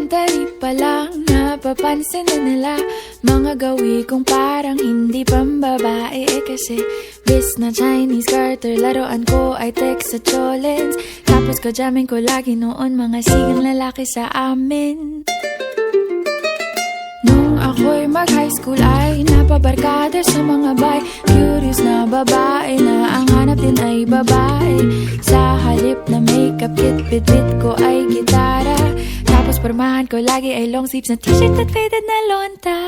Sandali pa lang, napapansin na nila mga gawi kong parang hindi pambabae. Kasi bis na Chinese garter, laruan ko ay text sa cholens. Tapos kajamin ko lagi noon mga sigang lalaki sa amin. Nung ako'y mag-high school ay napabarkada sa mga bay. Curious na babae na ang hanap din ay babae. Sa halip na makeup kit, bit-bit ko ay gitara. Tapos pormahan ko lagi ay long sleeves na t-shirt at faded na lonta.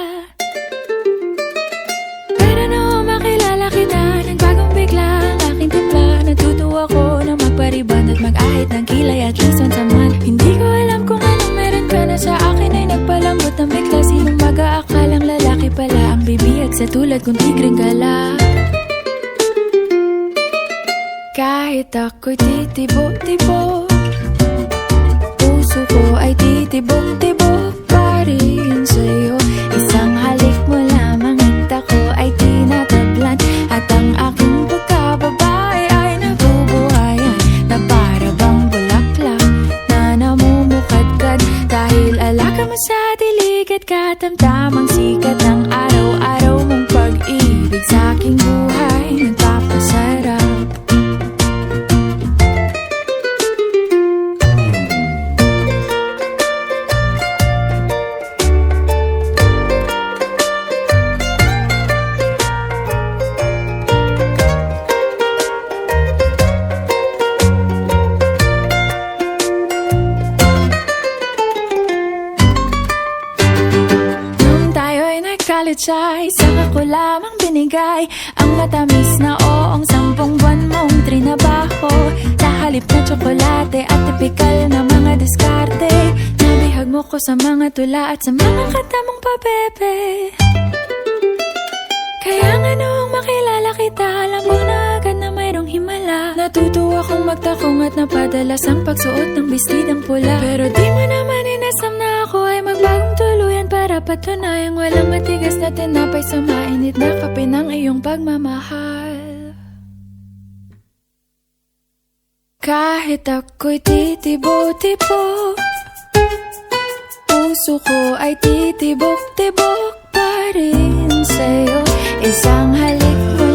Pero nung makilala kita, nagbagong bigla ang aking timpla. Natutuwa ko na magpariban at mag-ahit ng kilay at least once a month. Hindi ko alam kung anong meron ka na sa akin ay nagpalambot ng bigla. Sinong mag-aakalang lalaki pala ang bibihag sa tulad kong tigreng gala. Kahit ako'y titibok-tibok, puso ko ay titibok-tibok pa rin sa'yo. Isang halik mo lamang at ako ay tinatablan. At ang aking pagkababae ay nabubuhayan na para bang bulaklak na namumukadkad. Dahil alaka mo sa dilig at katamtamang sikat ng araw-araw mong pag-ibig sa aking buhay nagpapasarap. College ay saka ko lamang binigay ang matamis na oong 10 buwan mong trinabaho. Sa halip na tsokolate at tipikal na mga diskarte, nabihag mo ko sa mga tula at sa mga kanta mong pabebe. Kaya nga noong makilala kita, alam ko na agad na mayroong himala. Natutuwa kong magtakong at napadalas ang pagsuot ng bestidang pula. Pero di mo naman inasam na ako ay magbagong tuluyan para patunayang walang matigas na tinapay sa mainit na kape ng iyong pagmamahal. Kahit ako'y titibo-tibo, puso ko ay titibok-tibok pa rin sa'yo. Isang halik mo